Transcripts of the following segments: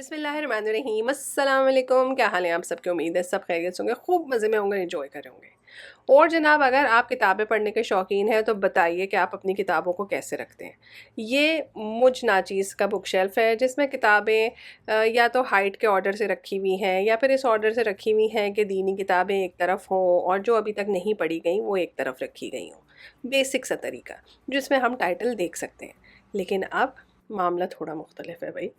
बिस्मिल्लाहिर्रहमानिर्रहीम अस्सलाम वालेकुम। क्या हाल है आप सबके? उम्मीद है सब खैरियत से होंगे, खूब मज़े में होंगे, एंजॉय कर रहे होंगे। और जनाब, अगर आप किताबें पढ़ने के शौकीन हैं तो बताइए कि आप अपनी किताबों को कैसे रखते हैं। ये मुझ नाचीज़ का बुक शेल्फ है जिसमें किताबें या तो हाइट के ऑर्डर से रखी हुई हैं या फिर इस ऑर्डर से रखी हुई हैं कि दीनी किताबें एक तरफ हों और जो अभी तक नहीं पढ़ी गई वो एक तरफ रखी गई हों। बेसिक सा तरीका जिसमें हम टाइटल देख सकते हैं। लेकिन अब मामला थोड़ा मुख्तलिफ है भाई।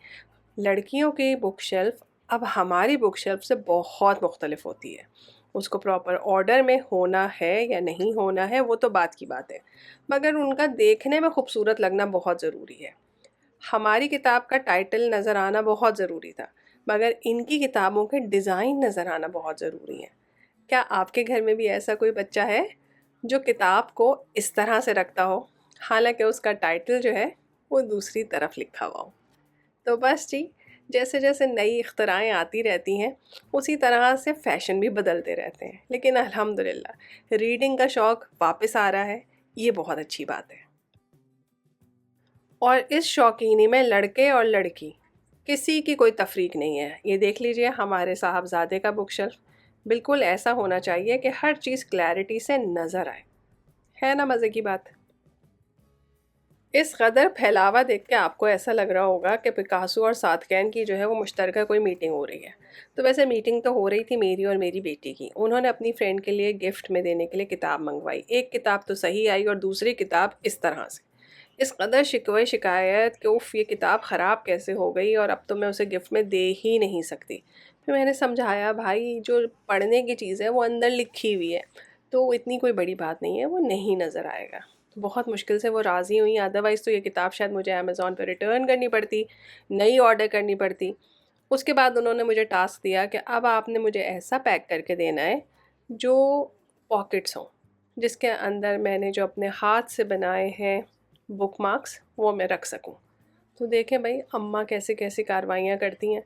लड़कियों की बुक शेल्फ अब हमारी बुक शेल्फ से बहुत मुख्तलिफ होती है। उसको प्रॉपर ऑर्डर में होना है या नहीं होना है वो तो बात की बात है, मगर उनका देखने में खूबसूरत लगना बहुत ज़रूरी है। हमारी किताब का टाइटल नज़र आना बहुत ज़रूरी था, मगर इनकी किताबों के डिज़ाइन नज़र आना बहुत ज़रूरी है। क्या आपके घर में भी ऐसा कोई बच्चा है जो किताब को इस तरह से रखता हो, हालांकि उसका टाइटल जो है वो दूसरी तरफ लिखा हुआ हो? तो बस जी, जैसे-जैसे नई इख्तिराएँ आती रहती हैं, उसी तरह से फ़ैशन भी बदलते रहते हैं। लेकिन अल्हम्दुलिल्लाह रीडिंग का शौक़ वापस आ रहा है, ये बहुत अच्छी बात है। और इस शौकीनी में लड़के और लड़की, किसी की कोई तफ़रीक नहीं है। ये देख लीजिए हमारे साहबज़ादे का बुक शेल्फ, बिल्कुल ऐसा होना चाहिए कि हर चीज़ क्लैरिटी से नज़र आए। है ना मज़े की बात? इस कदर फैलावा देख के आपको ऐसा लग रहा होगा कि पिकासो और सादकैन की जो है वो मुश्तरका कोई मीटिंग हो रही है। तो वैसे मीटिंग तो हो रही थी मेरी और मेरी बेटी की। उन्होंने अपनी फ्रेंड के लिए गिफ्ट में देने के लिए किताब मंगवाई। एक किताब तो सही आई और दूसरी किताब इस तरह से। इस कदर शिकवे शिकायत कि उफ़ ये किताब ख़राब कैसे हो गई और अब तो मैं उसे गिफ्ट में दे ही नहीं सकती। फिर मैंने समझाया, भाई जो पढ़ने की चीज़ है वो अंदर लिखी हुई है, तो इतनी कोई बड़ी बात नहीं है, वो नहीं नज़र आएगा। तो बहुत मुश्किल से वो राज़ी हुई, अदरवाइज़ तो ये किताब शायद मुझे अमेज़न पे रिटर्न करनी पड़ती, नई ऑर्डर करनी पड़ती। उसके बाद उन्होंने मुझे टास्क दिया कि अब आपने मुझे ऐसा पैक करके देना है जो पॉकेट्स हों, जिसके अंदर मैंने जो अपने हाथ से बनाए हैं बुकमार्क्स वो मैं रख सकूं। तो देखें भाई अम्मा कैसे कैसे कार्रवाइयाँ करती हैं।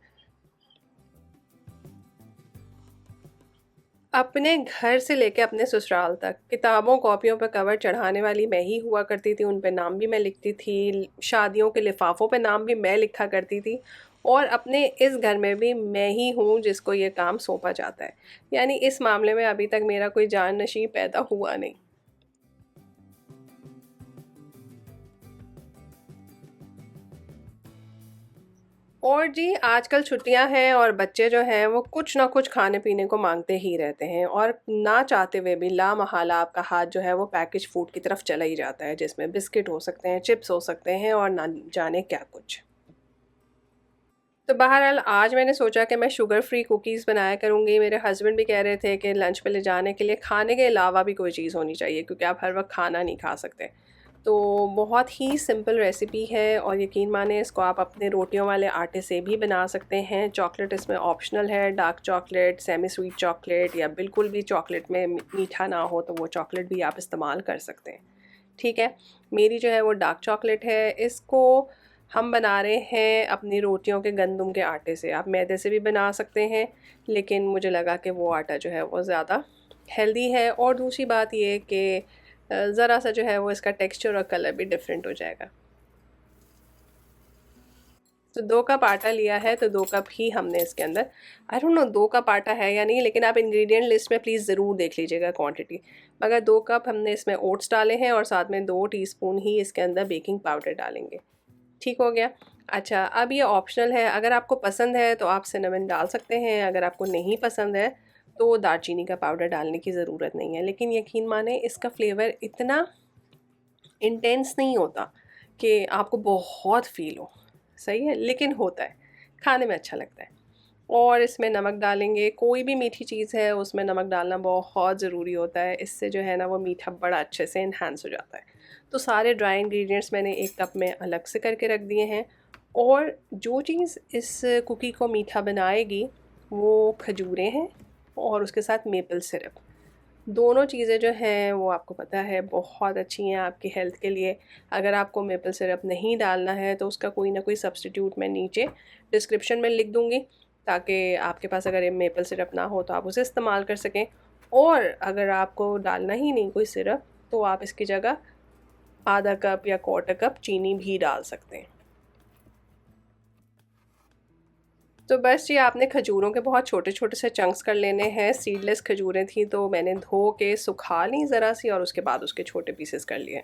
अपने घर से लेके अपने ससुराल तक किताबों कॉपियों पे कवर चढ़ाने वाली मैं ही हुआ करती थी। उन पे नाम भी मैं लिखती थी, शादियों के लिफाफों पे नाम भी मैं लिखा करती थी, और अपने इस घर में भी मैं ही हूँ जिसको ये काम सौंपा जाता है। यानी इस मामले में अभी तक मेरा कोई जाननशीं पैदा हुआ नहीं। और जी आजकल छुट्टियां हैं और बच्चे जो हैं वो कुछ ना कुछ खाने पीने को मांगते ही रहते हैं, और ना चाहते हुए भी ला महाला आपका हाथ जो है वो पैकेज फूड की तरफ चला ही जाता है, जिसमें बिस्किट हो सकते हैं, चिप्स हो सकते हैं और ना जाने क्या कुछ। तो बहरहाल आज मैंने सोचा कि मैं शुगर फ्री कुकीज़ बनाया करूँगी। मेरे हस्बैंड भी कह रहे थे कि लंच पे ले जाने के लिए खाने के अलावा भी कोई चीज़ होनी चाहिए, क्योंकि आप हर वक्त खाना नहीं खा सकते। तो बहुत ही सिंपल रेसिपी है और यकीन माने इसको आप अपने रोटियों वाले आटे से भी बना सकते हैं। चॉकलेट इसमें ऑप्शनल है, dark chocolate, semi sweet chocolate, या बिल्कुल भी चॉकलेट में मीठा ना हो तो वो चॉकलेट भी आप इस्तेमाल कर सकते हैं। ठीक है, मेरी जो है वो डार्क चॉकलेट है। इसको हम बना रहे हैं अपनी रोटियों के गंदम के आटे से। आप मैदे से भी बना सकते हैं, लेकिन मुझे लगा कि वो आटा जो है वो ज़्यादा हेल्दी है, और दूसरी बात ये कि ज़रा सा जो है वो इसका टेक्सचर और कलर भी डिफरेंट हो जाएगा। तो 2 कप आटा लिया है, तो 2 कप ही हमने इसके अंदर, आई डोंट नो 2 कप आटा है या नहीं, लेकिन आप इंग्रेडिएंट लिस्ट में प्लीज़ ज़रूर देख लीजिएगा क्वांटिटी। मगर 2 कप हमने इसमें ओट्स डाले हैं और साथ में 2 टीस्पून ही इसके अंदर बेकिंग पाउडर डालेंगे। ठीक हो गया। अच्छा, अब ये ऑप्शनल है, अगर आपको पसंद है तो आप सिनेमन डाल सकते हैं, अगर आपको नहीं पसंद है तो दालचीनी का पाउडर डालने की ज़रूरत नहीं है। लेकिन यकीन माने इसका फ्लेवर इतना इंटेंस नहीं होता कि आपको बहुत फ़ील हो। सही है, लेकिन होता है, खाने में अच्छा लगता है। और इसमें नमक डालेंगे। कोई भी मीठी चीज़ है उसमें नमक डालना बहुत ज़रूरी होता है, इससे जो है ना वो मीठा बड़ा अच्छे से इन्हांस हो जाता है। तो सारे ड्राई इंग्रेडिएंट्स मैंने एक कप में अलग से करके रख दिए हैं। और जो चीज़ इस कुकी को मीठा बनाएगी वो खजूरें हैं और उसके साथ मेपल सिरप। दोनों चीज़ें जो हैं वो आपको पता है बहुत अच्छी हैं आपकी हेल्थ के लिए। अगर आपको मेपल सिरप नहीं डालना है तो उसका कोई ना कोई सब्स्टिट्यूट मैं नीचे डिस्क्रिप्शन में लिख दूँगी, ताकि आपके पास अगर ये मेपल सिरप ना हो तो आप उसे इस्तेमाल कर सकें। और अगर आपको डालना ही नहीं कोई सिरप, तो आप इसकी जगह आधा कप या क्वार्टर कप चीनी भी डाल सकते हैं। तो बस ये आपने खजूरों के बहुत छोटे-छोटे से चंक्स कर लेने हैं। सीडलेस खजूरें थी तो मैंने धो के सुखा ली ज़रा-सी और उसके बाद उसके छोटे पीसेस कर लिए।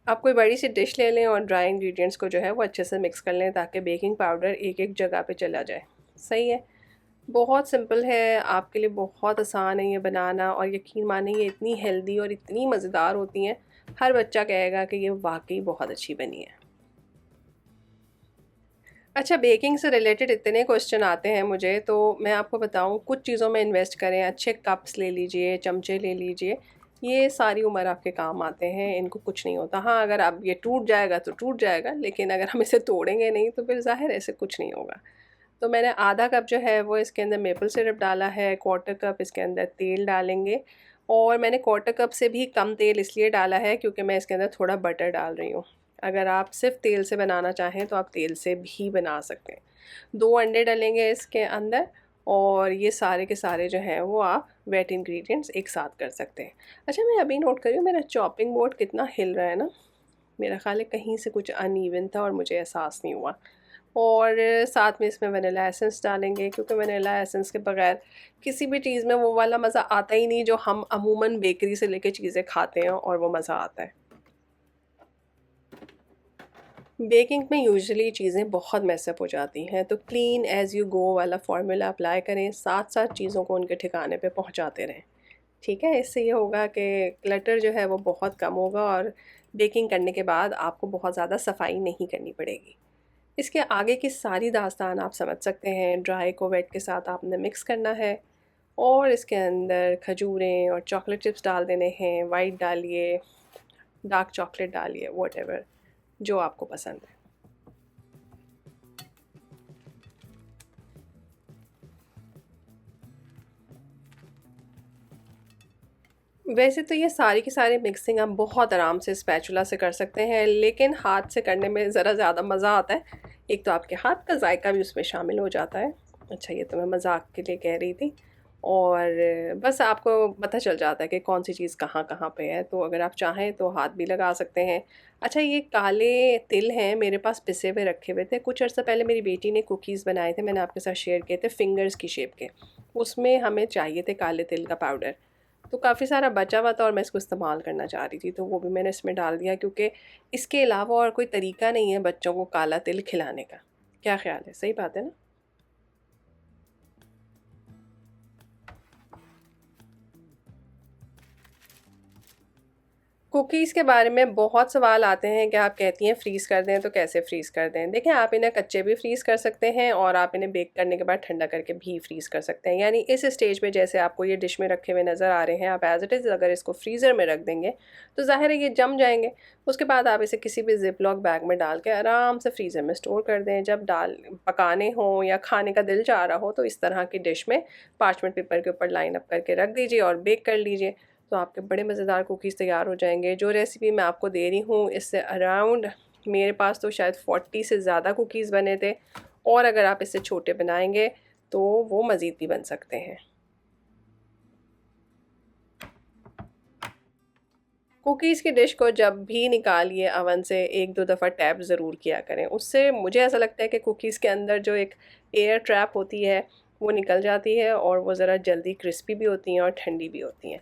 आप कोई बड़ी सी डिश ले लें और ड्राई इंग्रेडिएंट्स को जो है वो अच्छे से मिक्स कर लें ताकि बेकिंग पाउडर एक-एक जगह पे चला जाए। सही है? बहुत सिंपल है, आपके लिए बहुत आसान है ये बनाना और यकीन मानिए ये इतनी हेल्दी और इतनी मज़ेदार होती हैं, हर बच्चा कहेगा कि ये वाक़ई बहुत अच्छी बनी है। अच्छा, बेकिंग से रिलेटेड इतने क्वेश्चन आते हैं मुझे, तो मैं आपको बताऊँ कुछ चीज़ों में इन्वेस्ट करें, अच्छे कप्स ले लीजिए, चमचे ले लीजिए, ये सारी उम्र आपके काम आते हैं, इनको कुछ नहीं होता। हाँ, अगर अब ये टूट जाएगा तो टूट जाएगा, लेकिन अगर हम इसे तोड़ेंगे नहीं तो फिर ज़ाहिर है इससे कुछ नहीं होगा। तो मैंने आधा कप जो है वो इसके अंदर मेपल सिरप डाला है, क्वार्टर कप इसके अंदर तेल डालेंगे और मैंने क्वार्टर कप से भी कम तेल इसलिए डाला है क्योंकि मैं इसके अंदर थोड़ा बटर डाल रही हूँ। अगर आप सिर्फ तेल से बनाना चाहें तो आप तेल से भी बना सकते हैं। 2 अंडे डलेंगे इसके अंदर और ये सारे के सारे जो हैं वो आप वेट इंग्रेडिएंट्स एक साथ कर सकते हैं। अच्छा, मैं अभी नोट कर रही हूँ मेरा चॉपिंग बोर्ड कितना हिल रहा है ना, मेरा ख़्याल है कहीं से कुछ अनइवन था और मुझे एहसास नहीं हुआ। और साथ में इसमें वनीला एसेंस डालेंगे क्योंकि वनीला एसेंस के बगैर किसी भी चीज़ में वो वाला मज़ा आता ही नहीं जो हम अमूमन बेकरी से लेके चीज़ें खाते हैं और वो मज़ा आता है। बेकिंग में यूजुअली चीज़ें बहुत मैसअप हो जाती हैं, तो क्लीन एज़ यू गो वाला फ़ॉर्मूला अप्लाई करें, साथ-साथ चीज़ों को उनके ठिकाने पे पहुँचाते रहें। ठीक है? इससे ये होगा कि क्लटर जो है वो बहुत कम होगा और बेकिंग करने के बाद आपको बहुत ज़्यादा सफाई नहीं करनी पड़ेगी। इसके आगे की सारी दास्तान आप समझ सकते हैं, ड्राई को वेट के साथ आपने मिक्स करना है और इसके अंदर खजूरें और चॉकलेट चिप्स डाल देने हैं, वाइट डालिए, डार्क चॉकलेट डालिए, व्हाटएवर जो आपको पसंद है। वैसे तो ये सारी की सारी मिक्सिंग आप बहुत आराम से स्पैचुला से कर सकते हैं, लेकिन हाथ से करने में ज़रा ज़्यादा मज़ा आता है। एक तो आपके हाथ का जायका भी उसमें शामिल हो जाता है। अच्छा, ये तो मैं मज़ाक के लिए कह रही थी और बस आपको पता चल जाता है कि कौन सी चीज़ कहाँ-कहाँ पे है, तो अगर आप चाहें तो हाथ भी लगा सकते हैं। अच्छा, ये काले तिल हैं मेरे पास पिसे हुए रखे हुए थे। कुछ अर्सा पहले मेरी बेटी ने कुकीज़ बनाए थे, मैंने आपके साथ शेयर किए थे फिंगर्स की शेप के। उसमें हमें चाहिए थे काले तिल का पाउडर। तो काफ़ी सारा बचा हुआ था और मैं इसको इस्तेमाल करना चाह रही थी, तो वो भी मैंने इसमें डाल दिया क्योंकि इसके अलावा और कोई तरीका नहीं है बच्चों को काला तिल खिलाने का। क्या ख़्याल है? सही बात है ना? कुकीज़ के बारे में बहुत सवाल आते हैं कि आप कहती हैं फ्रीज़ कर दें तो कैसे फ्रीज़ कर दें? देखिए, आप इन्हें कच्चे भी फ्रीज़ कर सकते हैं और आप इन्हें बेक करने के बाद ठंडा करके भी फ्रीज़ कर सकते हैं। यानी इस स्टेज पे जैसे आपको ये डिश में रखे हुए नज़र आ रहे हैं, आप एज़ इट इज़ अगर इसको फ्रीज़र में रख देंगे तो ज़ाहिर है ये जम जाएँगे। उसके बाद आप इसे किसी भी ज़िप-लॉक बैग में डाल के आराम से फ्रीज़र में स्टोर कर दें। जब पकाने हों या खाने का दिल चाह रहा हो तो इस तरह की डिश में पार्चमेंट पेपर के ऊपर लाइन अप करके रख दीजिए और बेक कर लीजिए। तो आपके बड़े मज़ेदार कुकीज़ तैयार हो जाएंगे। जो रेसिपी मैं आपको दे रही हूँ इससे अराउंड मेरे पास तो शायद 40 से ज़्यादा कुकीज़ बने थे और अगर आप इससे छोटे बनाएंगे तो वो मज़ीद भी बन सकते हैं। कुकीज़ की डिश को जब भी निकालिए अवन से 1-2 दफ़ा टैप ज़रूर किया करें। उससे मुझे ऐसा लगता है कि कुकीज़ के अंदर जो एक एयर ट्रैप होती है वो निकल जाती है और वो ज़रा जल्दी क्रिस्पी भी होती हैं और ठंडी भी होती हैं।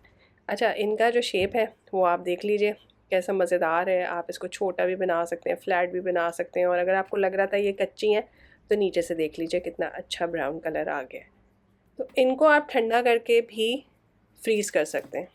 अच्छा, इनका जो शेप है वो आप देख लीजिए कैसा मज़ेदार है। आप इसको छोटा भी बना सकते हैं, फ्लैट भी बना सकते हैं और अगर आपको लग रहा था ये कच्ची हैं तो नीचे से देख लीजिए कितना अच्छा ब्राउन कलर आ गया है। तो इनको आप ठंडा करके भी फ्रीज़ कर सकते हैं।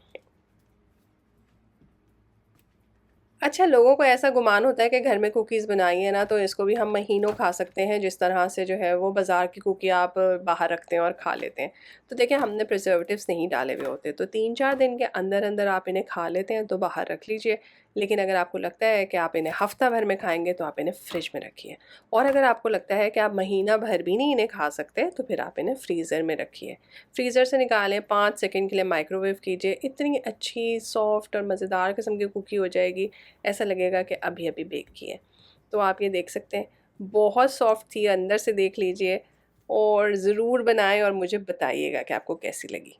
अच्छा, लोगों को ऐसा गुमान होता है कि घर में कुकीज़ बनाई है ना तो इसको भी हम महीनों खा सकते हैं, जिस तरह से जो है वो बाज़ार की कुकी आप बाहर रखते हैं और खा लेते हैं। तो देखिए, हमने प्रिजर्वेटिव्स नहीं डाले हुए होते, तो 3-4 दिन के अंदर-अंदर आप इन्हें खा लेते हैं तो बाहर रख लीजिए। लेकिन अगर आपको लगता है कि आप इन्हें हफ़्ता भर में खाएँगे तो आप इन्हें फ्रिज में रखिए। और अगर आपको लगता है कि आप महीना भर भी नहीं इन्हें खा सकते तो फिर आप इन्हें फ्रीज़र में रखिए। फ्रीज़र से निकालें, 5 सेकंड के लिए माइक्रोवेव कीजिए, इतनी अच्छी सॉफ्ट और मज़ेदार किस्म की कुकी हो जाएगी, ऐसा लगेगा कि अभी-अभी बेक की है। तो आप ये देख सकते हैं, बहुत सॉफ्ट थी, अंदर से देख लीजिए और ज़रूर बनाएँ और मुझे बताइएगा कि आपको कैसी लगी।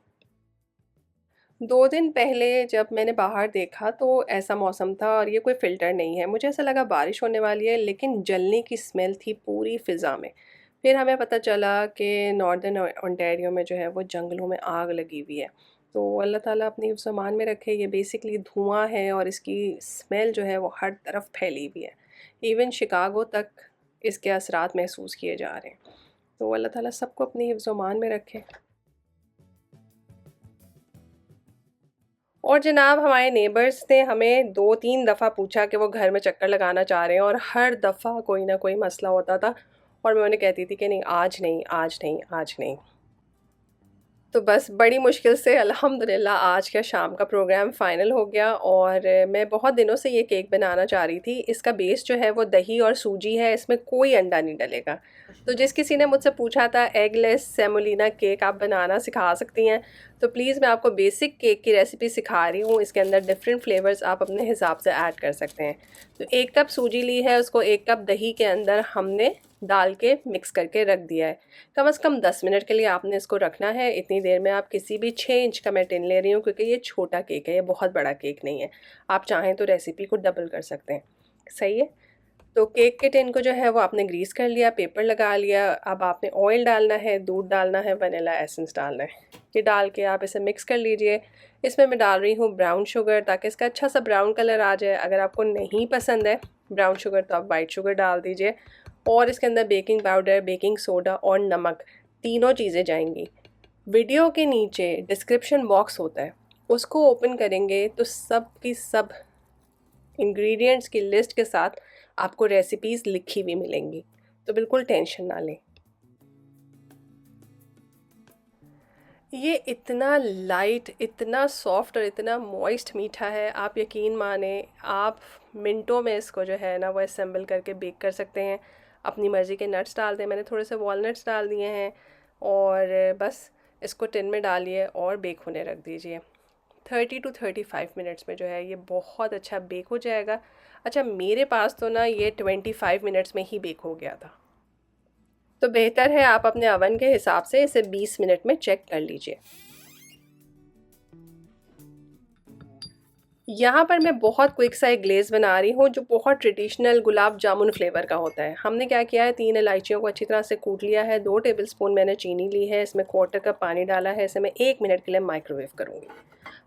2 दिन पहले जब मैंने बाहर देखा तो ऐसा मौसम था और ये कोई फ़िल्टर नहीं है। मुझे ऐसा लगा बारिश होने वाली है, लेकिन जलने की स्मेल थी पूरी फ़िज़ा में। फिर हमें पता चला कि नॉर्दर्न ओंटारियो में जो है वो जंगलों में आग लगी हुई है। तो अल्लाह ताला अपनी हिफ्ज़-ओ-अमान में रखे। ये बेसिकली धुआँ है और इसकी स्मेल जो है वो हर तरफ फैली हुई है। इवन शिकागो तक इसके असरात महसूस किए जा रहे हैं। तो अल्लाह ताला सबको अपनी हिफ्ज़-ओ-अमान में रखे। और जनाब हमारे नेबर्स ने हमें 2-3 दफ़ा पूछा कि वो घर में चक्कर लगाना चाह रहे हैं, और हर दफ़ा कोई ना कोई मसला होता था और मैं उन्हें कहती थी कि नहीं, आज नहीं, आज नहीं, आज नहीं। तो बस बड़ी मुश्किल से अल्हम्दुलिल्लाह आज का शाम का प्रोग्राम फ़ाइनल हो गया, और मैं बहुत दिनों से ये केक बनाना चाह रही थी। इसका बेस जो है वो दही और सूजी है, इसमें कोई अंडा नहीं डलेगा। तो जिस किसी ने मुझसे पूछा था एगलेस सेमोलिना केक आप बनाना सिखा सकती हैं, तो प्लीज़ मैं आपको बेसिक केक की रेसिपी सिखा रही हूँ। इसके अंदर डिफरेंट फ्लेवर्स आप अपने हिसाब से ऐड कर सकते हैं। तो 1 कप सूजी ली है, उसको 1 कप दही के अंदर हमने डाल के मिक्स करके रख दिया है। कम से कम 10 मिनट के लिए आपने इसको रखना है। इतनी देर में आप किसी भी 6 इंच का मैं टिन ले रही हूँ, क्योंकि ये छोटा केक है, ये बहुत बड़ा केक नहीं है। आप चाहें तो रेसिपी को डबल कर सकते हैं। सही है? तो केक के टिन को जो है वो आपने ग्रीस कर लिया, पेपर लगा लिया। अब आपने ऑयल डालना है, दूध डालना है, वनीला एसेंस डालना है। ये डाल के आप इसे मिक्स कर लीजिए। इसमें मैं डाल रही हूँ ब्राउन शुगर, ताकि इसका अच्छा सा ब्राउन कलर आ जाए। अगर आपको नहीं पसंद है ब्राउन शुगर तो आप वाइट शुगर डाल दीजिए। और इसके अंदर बेकिंग पाउडर, बेकिंग सोडा और नमक, तीनों चीज़ें जाएंगी। वीडियो के नीचे डिस्क्रिप्शन बॉक्स होता है, उसको ओपन करेंगे तो सब की सब इंग्रेडिएंट्स की लिस्ट के साथ आपको रेसिपीज़ लिखी हुई मिलेंगी। तो बिल्कुल टेंशन ना लें। ये इतना लाइट, इतना सॉफ्ट और इतना मॉइस्ट मीठा है, आप यकीन माने आप मिनटों में इसको जो है ना वो असेंबल करके बेक कर सकते हैं। अपनी मर्ज़ी के नट्स डाल दें, मैंने थोड़े से वॉलनट्स डाल दिए हैं, और बस इसको टिन में डालिए और बेक होने रख दीजिए। 30 to 35 मिनट्स में जो है ये बहुत अच्छा बेक हो जाएगा। अच्छा, मेरे पास तो ना ये 25 मिनट्स में ही बेक हो गया था। तो बेहतर है आप अपने अवन के हिसाब से इसे 20 मिनट में चेक कर लीजिए। यहाँ पर मैं बहुत क्विक सा एक ग्लेज़ बना रही हूँ, जो बहुत ट्रेडिशनल गुलाब जामुन फ्लेवर का होता है। हमने क्या किया है, 3 इलायचियों को अच्छी तरह से कूट लिया है, 2 टेबलस्पून मैंने चीनी ली है, इसमें 1/4 कप पानी डाला है, इसे मैं 1 मिनट के लिए माइक्रोवेव करूँगी।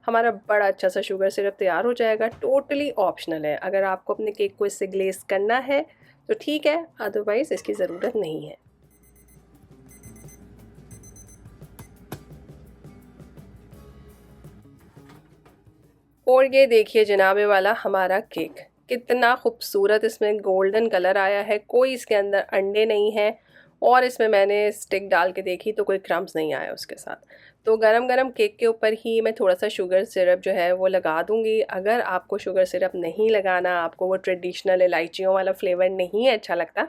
हमारा बड़ा अच्छा सा शुगर सिरप तैयार हो जाएगा। टोटली ऑप्शनल है, अगर आपको अपने केक को इससे ग्लेज़ करना है तो ठीक है, अदरवाइज़ इसकी ज़रूरत नहीं है। और ये देखिए जनाबे वाला हमारा केक, कितना खूबसूरत इसमें गोल्डन कलर आया है, कोई इसके अंदर अंडे नहीं हैं, और इसमें मैंने स्टिक डाल के देखी तो कोई क्रम्स नहीं आया उसके साथ। तो गरम गरम केक के ऊपर ही मैं थोड़ा सा शुगर सिरप जो है वो लगा दूंगी। अगर आपको शुगर सिरप नहीं लगाना, आपको वो ट्रेडिशनल इलायचियों वाला फ्लेवर नहीं है अच्छा लगता,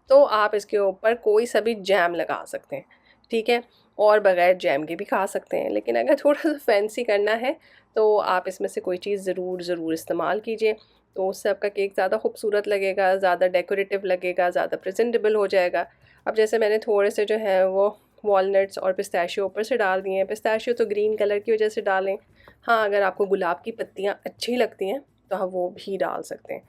तो आप इसके ऊपर कोई सा भी जैम लगा सकते हैं, ठीक है। और बग़ैर जैम के भी खा सकते हैं, लेकिन अगर थोड़ा सा फैंसी करना है तो आप इसमें से कोई चीज़ ज़रूर इस्तेमाल कीजिए। तो उससे आपका केक ज़्यादा खूबसूरत लगेगा, ज़्यादा डेकोरेटिव लगेगा, ज़्यादा प्रेजेंटेबल हो जाएगा। अब जैसे मैंने थोड़े से जो है वो वॉलनट्स और पिस्ताशियो ऊपर से डाल दिए हैं। पिस्ताशियो तो ग्रीन कलर की वजह से डालें। हाँ, अगर आपको गुलाब की पत्तियाँ अच्छी लगती हैं तो आप वो भी डाल सकते हैं,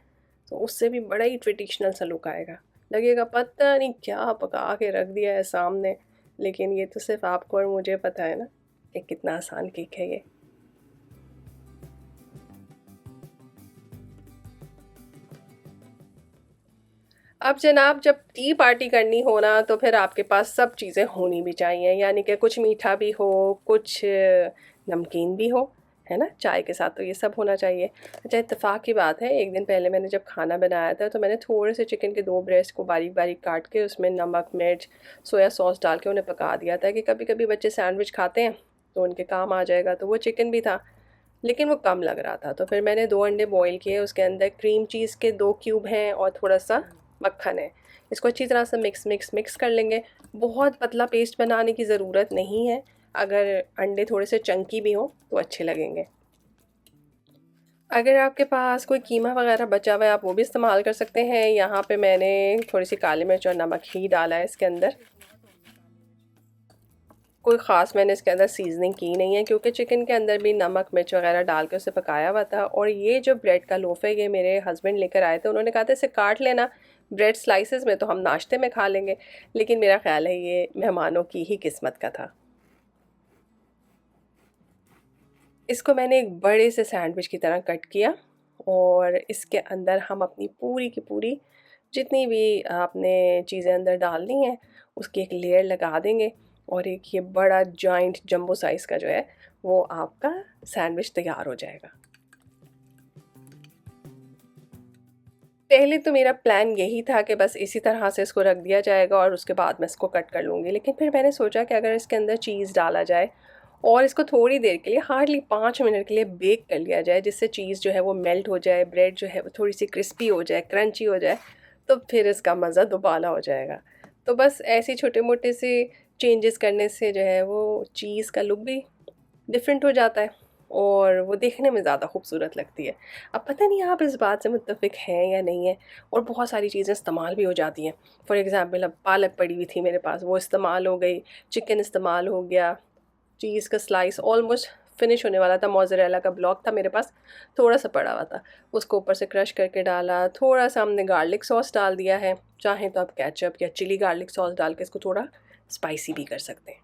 तो उससे भी बड़ा ही ट्रेडिशनल सा लुक आएगा। लगेगा पता नहीं क्या पका के रख दिया है सामने, लेकिन ये तो सिर्फ आपको और मुझे पता है ना कि कितना आसान केक है ये। अब जनाब जब टी पार्टी करनी हो ना, तो फिर आपके पास सब चीज़ें होनी भी चाहिए, यानी कि कुछ मीठा भी हो, कुछ नमकीन भी हो, है ना। चाय के साथ तो ये सब होना चाहिए। अच्छा, इत्तेफाक की बात है, एक दिन पहले मैंने जब खाना बनाया था तो मैंने थोड़े से चिकन के 2 ब्रेस्ट को बारीक बारीक काट के उसमें नमक, मिर्च, सोया सॉस डाल के उन्हें पका दिया था कि कभी कभी बच्चे सैंडविच खाते हैं तो उनके काम आ जाएगा। तो वो चिकन भी था, लेकिन वो कम लग रहा था, तो फिर मैंने 2 अंडे बॉईल किए, उसके अंदर क्रीम चीज़ के 2 क्यूब हैं और थोड़ा सा मक्खन है। इसको अच्छी तरह से मिक्स कर लेंगे। बहुत पतला पेस्ट बनाने की ज़रूरत नहीं है, अगर अंडे थोड़े से चंकी भी हों तो अच्छे लगेंगे। अगर आपके पास कोई कीमा वगैरह बचा हुआ है आप वो भी इस्तेमाल कर सकते हैं। यहाँ पे मैंने थोड़ी सी काली मिर्च और नमक ही डाला है इसके अंदर। कोई ख़ास मैंने इसके अंदर सीजनिंग की नहीं है, क्योंकि चिकन के अंदर भी नमक मिर्च वगैरह डाल के उसे पकाया हुआ था। और ये जो ब्रेड का लोफ़ है, ये मेरे हस्बैंड लेकर आए थे। उन्होंने कहा था इसे काट लेना ब्रेड स्लाइसेस में, तो हम नाश्ते में खा लेंगे। लेकिन मेरा ख़्याल है ये मेहमानों की ही किस्मत का था। इसको मैंने एक बड़े से सैंडविच की तरह कट किया और इसके अंदर हम अपनी पूरी की पूरी जितनी भी आपने चीज़ें अंदर डालनी हैं उसकी एक लेयर लगा देंगे और एक ये बड़ा जॉइंट जंबो साइज़ का जो है वो आपका सैंडविच तैयार हो जाएगा। पहले तो मेरा प्लान यही था कि बस इसी तरह से इसको रख दिया जाएगा और उसके बाद मैं इसको कट कर लूँगी, लेकिन फिर मैंने सोचा कि अगर इसके अंदर चीज़ डाला जाए और इसको थोड़ी देर के लिए हार्डली 5 मिनट के लिए बेक कर लिया जाए, जिससे चीज़ जो है वो मेल्ट हो जाए, ब्रेड जो है वो थोड़ी सी क्रिस्पी हो जाए, क्रंची हो जाए, तो फिर इसका मज़ा दुबाला हो जाएगा। तो बस ऐसे छोटे मोटे से चेंजेस करने से जो है वो चीज़ का लुक भी डिफरेंट हो जाता है और वो देखने में ज़्यादा खूबसूरत लगती है। अब पता नहीं आप इस बात से मुत्तफ़िक हैं या नहीं हैं। और बहुत सारी चीज़ें इस्तेमाल भी हो जाती हैं। फॉर एग्ज़ाम्पल अब पालक पड़ी हुई थी मेरे पास, वो इस्तेमाल हो गई, चिकन इस्तेमाल हो गया, चीज़ का स्लाइस ऑलमोस्ट फिनिश होने वाला था, मोज़रेला का ब्लॉक था मेरे पास, थोड़ा-सा पड़ा हुआ था। उसको ऊपर से क्रश करके डाला, थोड़ा-सा हमने गार्लिक सॉस डाल दिया है, चाहें तो आप केचअप या चिली गार्लिक सॉस डाल के इसको थोड़ा स्पाइसी भी कर सकते हैं।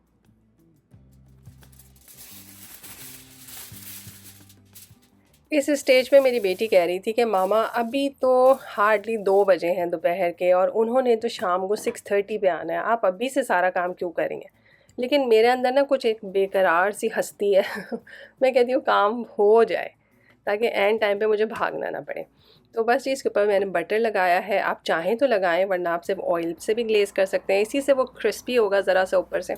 इस स्टेज पे मेरी बेटी कह रही थी कि मामा अभी तो हार्डली 2 बजे हैं दोपहर के और उन्होंने तो शाम को 6:30 पे आना है, आप अभी से सारा काम क्यों करेंगे? लेकिन मेरे अंदर ना कुछ एक बेकरार सी हस्ती है मैं कहती हूँ काम हो जाए ताकि एंड टाइम पे मुझे भागना ना पड़े। तो बस जी इसके ऊपर मैंने बटर लगाया है, आप चाहें तो लगाएं वरना आप सिर्फ ऑयल से भी ग्लेज़ कर सकते हैं, इसी से वो क्रिस्पी होगा ज़रा सा ऊपर से।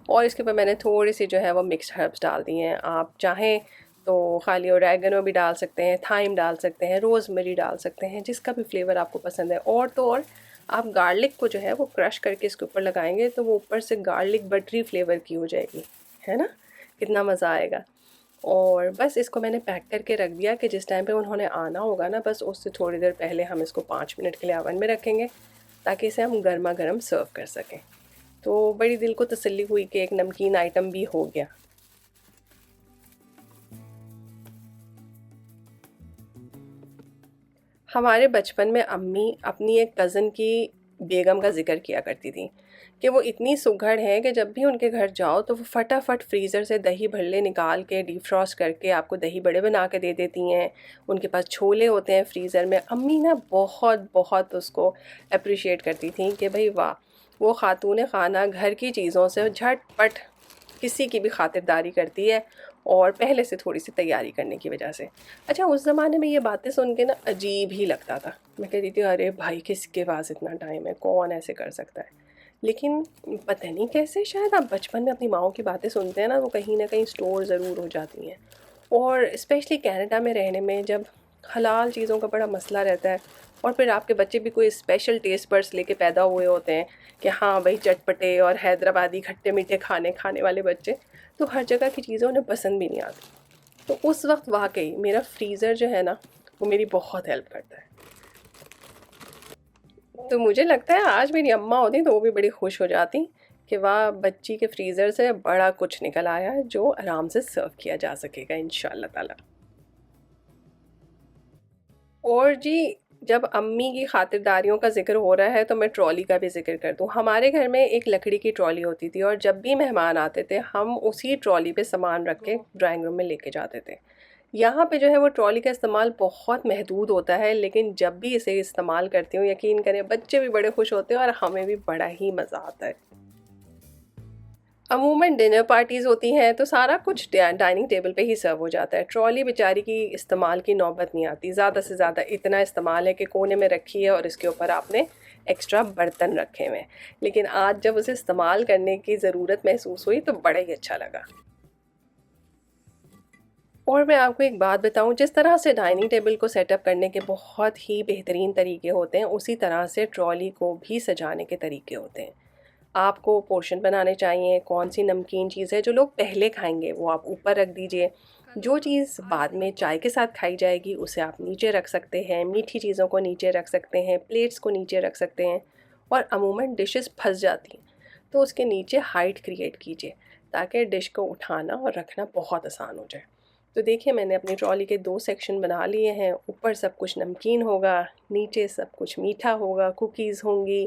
और इसके ऊपर मैंने थोड़ी सी जो है वो मिक्स्ड हर्ब्स डाल दी हैं, आप चाहें तो खाली ओरेगनो भी डाल सकते हैं, थाइम डाल सकते हैं, रोज़मेरी डाल सकते हैं, जिसका भी फ्लेवर आपको पसंद है। और तो और आप गार्लिक को जो है वो क्रश करके इसके ऊपर लगाएंगे तो वो ऊपर से गार्लिक बटरी फ्लेवर की हो जाएगी, है ना? कितना मज़ा आएगा। और बस इसको मैंने पैक करके रख दिया कि जिस टाइम पे उन्होंने आना होगा ना बस उससे थोड़ी देर पहले हम इसको 5 मिनट के लिए ओवन में रखेंगे ताकि इसे हम गर्मा गर्म सर्व कर सकें। तो बड़ी दिल को तसल्ली हुई कि एक नमकीन आइटम भी हो गया। हमारे बचपन में अम्मी अपनी एक कज़न की बेगम का ज़िक्र किया करती थी कि वो इतनी सुघड़ है कि जब भी उनके घर जाओ तो वो फटाफट फ्रीज़र से दही भल्ले निकाल के डीफ्रॉस्ट करके आपको दही बड़े बना के दे देती हैं। उनके पास छोले होते हैं फ्रीज़र में। अम्मी ना बहुत बहुत उसको अप्रिशिएट करती थी कि भाई वाह, वो खातून खाना घर की चीज़ों से झटपट किसी की भी खातिरदारी करती है और पहले से थोड़ी सी तैयारी करने की वजह से। अच्छा उस ज़माने में ये बातें सुन के ना अजीब ही लगता था। मैं कहती थी अरे भाई किसके पास इतना टाइम है, कौन ऐसे कर सकता है। लेकिन पता नहीं कैसे शायद आप बचपन में अपनी माँओं की बातें सुनते हैं ना, वो कहीं ना कहीं स्टोर ज़रूर हो जाती हैं। और स्पेशली कनाडा में रहने में जब हलाल चीज़ों का बड़ा मसला रहता है और फिर आपके बच्चे भी कोई स्पेशल टेस्ट बड्स लेके पैदा हुए होते हैं कि हाँ भाई चटपटे और हैदराबादी खट्टे मीठे खाने खाने वाले बच्चे, तो हर जगह की चीज़ें उन्हें पसंद भी नहीं आती। तो उस वक्त वाकई मेरा फ्रीज़र जो है ना वो मेरी बहुत हेल्प करता है। तो मुझे लगता है आज मेरी अम्मा होती तो वो भी बड़ी खुश हो जाती कि वाह बच्ची के फ्रीज़र से बड़ा कुछ निकल आया है जो आराम से सर्व किया जा सकेगा इंशाल्लाह ताला। और जी जब अम्मी की खातिरदारियों का ज़िक्र हो रहा है तो मैं ट्रॉली का भी ज़िक्र कर दूँ। हमारे घर में एक लकड़ी की ट्रॉली होती थी और जब भी मेहमान आते थे हम उसी ट्रॉली पे सामान रख के ड्राइंग रूम में लेके जाते थे। यहाँ पे जो है वो ट्रॉली का इस्तेमाल बहुत महदूद होता है, लेकिन जब भी इसे इस्तेमाल करती हूँ यकीन करें बच्चे भी बड़े खुश होते हैं और हमें भी बड़ा ही मज़ा आता है। अमूमन डिनर पार्टीज़ होती हैं तो सारा कुछ डाइनिंग टेबल पे ही सर्व हो जाता है। ट्रॉली बेचारी की इस्तेमाल की नौबत नहीं आती। ज़्यादा से ज़्यादा इतना इस्तेमाल है कि कोने में रखी है और इसके ऊपर आपने एक्स्ट्रा बर्तन रखे हुए हैं। लेकिन आज जब उसे इस्तेमाल करने की ज़रूरत महसूस हुई तो बड़ा ही अच्छा लगा। और मैं आपको एक बात बताऊं, जिस तरह से डाइनिंग टेबल को सेटअप करने के बहुत ही बेहतरीन तरीके होते हैं उसी तरह से ट्रॉली को भी सजाने के तरीके होते हैं। आपको पोर्शन बनाने चाहिए, कौन सी नमकीन चीज़ है जो लोग पहले खाएंगे वो आप ऊपर रख दीजिए, जो चीज़ बाद में चाय के साथ खाई जाएगी उसे आप नीचे रख सकते हैं, मीठी चीज़ों को नीचे रख सकते हैं, प्लेट्स को नीचे रख सकते हैं। और अमूमन डिशेस फंस जाती हैं तो उसके नीचे हाइट क्रिएट कीजिए ताकि डिश को उठाना और रखना बहुत आसान हो जाए। तो देखिए मैंने अपनी ट्रॉली के 2 सेक्शन बना लिए हैं। ऊपर सब कुछ नमकीन होगा, नीचे सब कुछ मीठा होगा, कुकीज़ होंगी,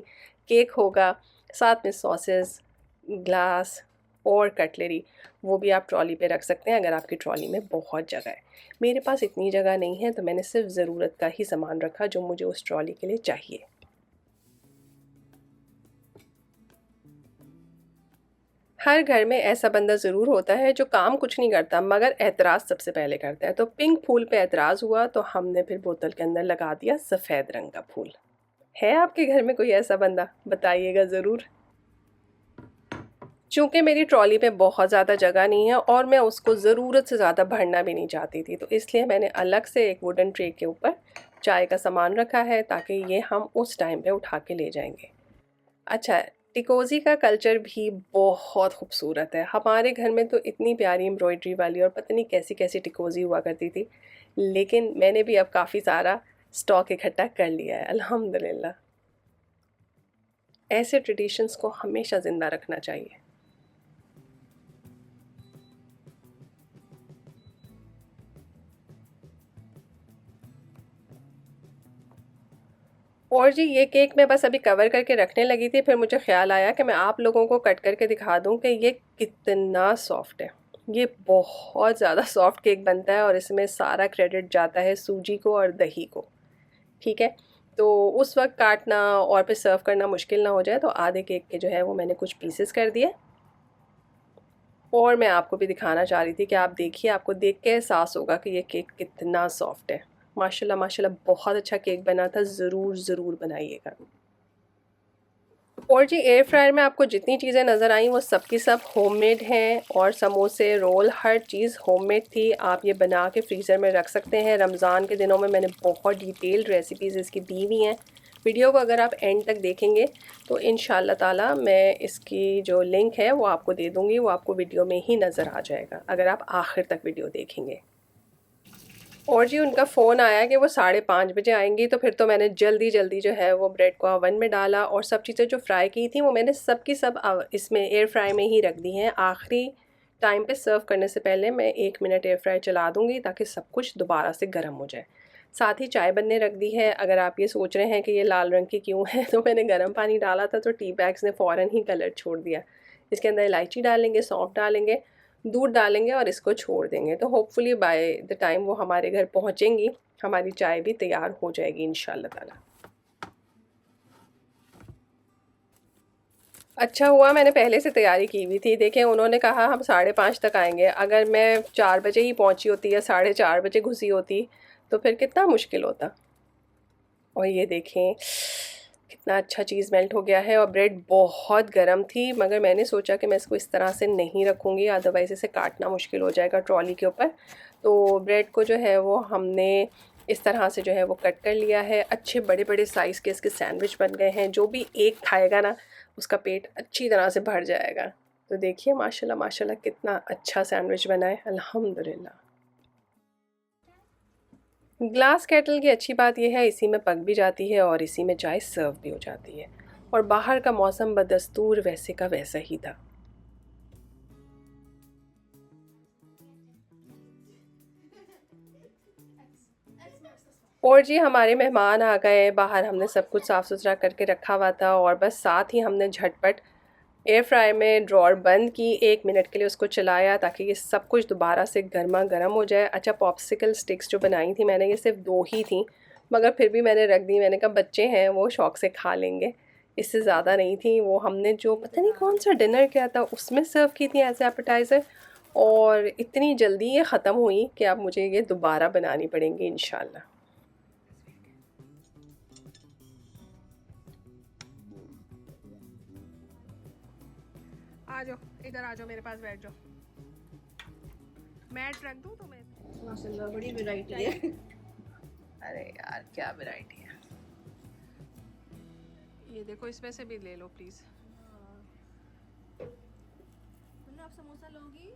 केक होगा, साथ में सॉसेस, ग्लास और कटलरी, वो भी आप ट्रॉली पे रख सकते हैं अगर आपकी ट्रॉली में बहुत जगह है। मेरे पास इतनी जगह नहीं है तो मैंने सिर्फ ज़रूरत का ही सामान रखा जो मुझे उस ट्रॉली के लिए चाहिए। हर घर में ऐसा बंदा ज़रूर होता है जो काम कुछ नहीं करता मगर एतराज़ सबसे पहले करता है। तो पिंक फूल पे एतराज़ हुआ तो हमने फिर बोतल के अंदर लगा दिया सफ़ेद रंग का फूल। है आपके घर में कोई ऐसा बंदा? बताइएगा ज़रूर। चूँकि मेरी ट्रॉली पे बहुत ज़्यादा जगह नहीं है और मैं उसको ज़रूरत से ज़्यादा भरना भी नहीं चाहती थी, तो इसलिए मैंने अलग से एक वुडन ट्रे के ऊपर चाय का सामान रखा है ताकि ये हम उस टाइम पे उठा के ले जाएंगे। अच्छा, टिकोज़ी का कल्चर भी बहुत खूबसूरत है। हमारे घर में तो इतनी प्यारी एम्ब्रॉयडरी वाली और पता नहीं कैसी-कैसी टिकोज़ी हुआ करती थी। लेकिन मैंने भी अब काफ़ी सारा स्टॉक इकट्ठा कर लिया है, अल्हम्दुलिल्लाह। ऐसे ट्रेडिशंस को हमेशा ज़िंदा रखना चाहिए। और जी ये केक मैं बस अभी कवर करके रखने लगी थी, फिर मुझे ख़्याल आया कि मैं आप लोगों को कट करके दिखा दूं कि ये कितना सॉफ्ट है। ये बहुत ज़्यादा सॉफ्ट केक बनता है और इसमें सारा क्रेडिट जाता है सूजी को और दही को। ठीक है, तो उस वक्त काटना और फिर सर्व करना मुश्किल ना हो जाए तो आधे केक के जो है वो मैंने कुछ पीसेस कर दिए। और मैं आपको भी दिखाना चाह रही थी कि आप देखिए, आपको देख के एहसास होगा कि ये केक कितना सॉफ्ट है। माशाल्लाह माशाल्लाह बहुत अच्छा केक बना था, ज़रूर ज़रूर बनाइएगा। और जी एयर फ्रायर में आपको जितनी चीज़ें नज़र आई वो सब की सब होममेड हैं और समोसे, रोल, हर चीज़ होममेड थी। आप ये बना के फ्रीज़र में रख सकते हैं। रमज़ान के दिनों में मैंने बहुत डिटेल्ड रेसिपीज़ इसकी दी हुई हैं। वीडियो को अगर आप एंड तक देखेंगे तो इंशाल्लाह ताला मैं इसकी जो लिंक है वो आपको दे दूँगी, वो आपको वीडियो में ही नज़र आ जाएगा अगर आप आखिर तक वीडियो देखेंगे। और जी उनका फ़ोन आया कि वो 5:30 बजे आएँगी, तो फिर तो मैंने जल्दी-जल्दी जो है वो ब्रेड को ओवन में डाला और सब चीज़ें जो फ्राई की थी वो मैंने सब की सब इसमें एयर फ्राई में ही रख दी हैं। आखिरी टाइम पे सर्व करने से पहले मैं 1 मिनट एयर फ्राई चला दूँगी ताकि सब कुछ दोबारा से गर्म हो जाए। साथ ही चाय बनने रख दी है। अगर आप ये सोच रहे हैं कि ये लाल रंग की क्यों है तो मैंने गर्म पानी डाला था तो टी बैग्स ने फ़ौरन ही कलर छोड़ दिया। इसके अंदर इलायची डालेंगे, सौंफ डालेंगे, दूध डालेंगे और इसको छोड़ देंगे तो होपफुली बाय द टाइम वो हमारे घर पहुंचेंगी हमारी चाय भी तैयार हो जाएगी इंशाल्लाह ताला। अच्छा हुआ मैंने पहले से तैयारी की हुई थी। देखें उन्होंने कहा हम 5:30 तक आएंगे, अगर मैं 4 बजे ही पहुंची होती या 4:30 बजे घुसी होती तो फिर कितना मुश्किल होता। और ये देखें कितना अच्छा चीज़ मेल्ट हो गया है और ब्रेड बहुत गर्म थी मगर मैंने सोचा कि मैं इसको इस तरह से नहीं रखूँगी, अदरवाइज़ इसे काटना मुश्किल हो जाएगा ट्रॉली के ऊपर। तो ब्रेड को जो है वो हमने इस तरह से जो है वो कट कर लिया है। अच्छे बड़े-बड़े साइज़ के इसके सैंडविच बन गए हैं। जो भी एक खाएगा ना उसका पेट अच्छी तरह से भर जाएगा। तो देखिए माशाल्लाह माशाल्लाह कितना अच्छा सैंडविच बना है, अल्हम्दुलिल्लाह। ग्लास केटल की अच्छी बात यह है इसी में पक भी जाती है और इसी में चाय सर्व भी हो जाती है। और बाहर का मौसम बदस्तूर वैसे का वैसा ही था। और जी हमारे मेहमान आ गए, बाहर हमने सब कुछ साफ़ सुथरा करके रखा हुआ था और बस साथ ही हमने झटपट एयर फ्राई में ड्रॉर बंद की, 1 मिनट के लिए उसको चलाया ताकि ये सब कुछ दोबारा से गर्मा गर्म हो जाए। अच्छा पॉप्सिकल स्टिक्स जो बनाई थी मैंने ये सिर्फ 2 ही थी मगर फिर भी मैंने रख दी। मैंने कहा बच्चे हैं वो शौक से खा लेंगे, इससे ज़्यादा नहीं थी। वो हमने जो पता नहीं कौन सा डिनर किया था उसमें सर्व की थी एज एपेटाइज़र और इतनी जल्दी ये ख़त्म हुई कि अब मुझे ये दोबारा बनानी पड़ेंगी इंशाल्लाह। आ जाओ इधर आ जाओ, मेरे पास बैठ जाओ। मैट रख दूँ तो मैं माशाल्लाह बड़ी वैरायटी है। अरे यार क्या वैरायटी है। ये देखो इसमें से भी ले लो प्लीज़। मतलब आप समोसा लोगी?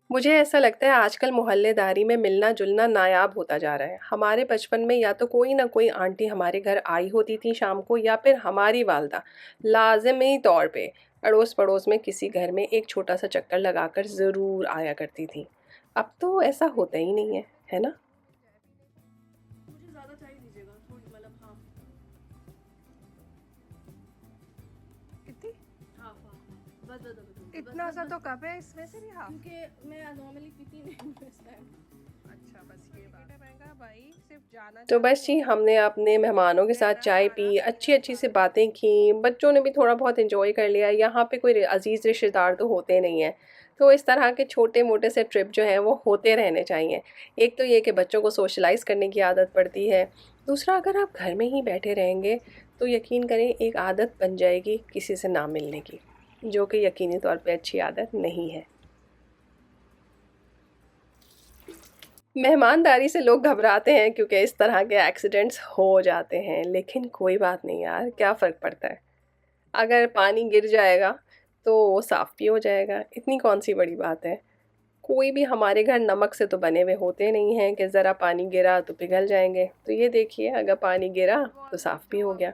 मुझे ऐसा लगता है आजकल मोहल्लेदारी में मिलना जुलना नायाब होता जा रहा है। हमारे बचपन में या तो कोई ना कोई आंटी हमारे घर आई होती थी शाम को या फिर हमारी वालदा लाजमी तौर पे अड़ोस पड़ोस में किसी घर में एक छोटा सा चक्कर लगाकर ज़रूर आया करती थी। अब तो ऐसा होता ही नहीं है ना? मुझे ज़्यादा चाय दीजिएगा, थोड़ी मतलब हाँ। इतनी हाँ हाँ, बस बस बस इतना सा तो कप है, इसमें से भी हाफ। क्योंकि मैं नॉर्मली पीती नहीं हूँ इस टाइम। अच्छा, बस ये बात है भाई, सिर्फ जाना तो बस जी, हमने अपने मेहमानों के साथ चाय पी, अच्छी अच्छी से बातें की, बच्चों ने भी थोड़ा बहुत एंजॉय कर लिया। यहाँ पे कोई अजीज़ रिश्तेदार तो होते नहीं हैं, तो इस तरह के छोटे मोटे से ट्रिप जो हैं वो होते रहने चाहिए। एक तो ये कि बच्चों को सोशलाइज़ करने की आदत पड़ती है, दूसरा अगर आप घर में ही बैठे रहेंगे तो यकीन करें एक आदत बन जाएगी किसी से ना मिलने की, जो कि यकीनी तौर पे अच्छी आदत नहीं है। मेहमानदारी से लोग घबराते हैं क्योंकि इस तरह के एक्सीडेंट्स हो जाते हैं, लेकिन कोई बात नहीं यार, क्या फ़र्क पड़ता है। अगर पानी गिर जाएगा तो वो साफ़ भी हो जाएगा, इतनी कौन सी बड़ी बात है। कोई भी हमारे घर नमक से तो बने हुए होते नहीं हैं कि ज़रा पानी गिरा तो पिघल जाएंगे। तो ये देखिए, अगर पानी गिरा तो साफ़ भी हो गया।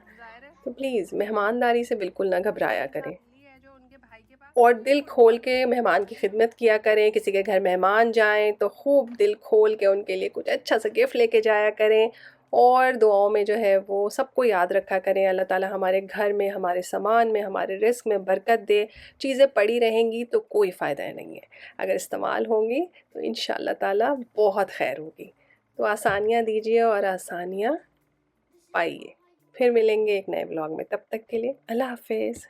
तो प्लीज़ मेहमानदारी से बिल्कुल ना घबराया करें, और दिल खोल के मेहमान की खिदमत किया करें। किसी के घर मेहमान जाएं तो खूब दिल खोल के उनके लिए कुछ अच्छा सा गिफ्ट लेके जाया करें, और दुआओं में जो है वो सबको याद रखा करें। अल्लाह ताला हमारे घर में, हमारे सामान में, हमारे रिस्क में बरकत दे। चीज़ें पड़ी रहेंगी तो कोई फ़ायदा नहीं है, अगर इस्तेमाल होंगी तो इंशाअल्लाह ताला बहुत खैर होगी। तो आसानियाँ दीजिए और आसानियाँ पाइए। फिर मिलेंगे एक नए ब्लॉग में, तब तक के लिए अल्लाह हाफ़िज़।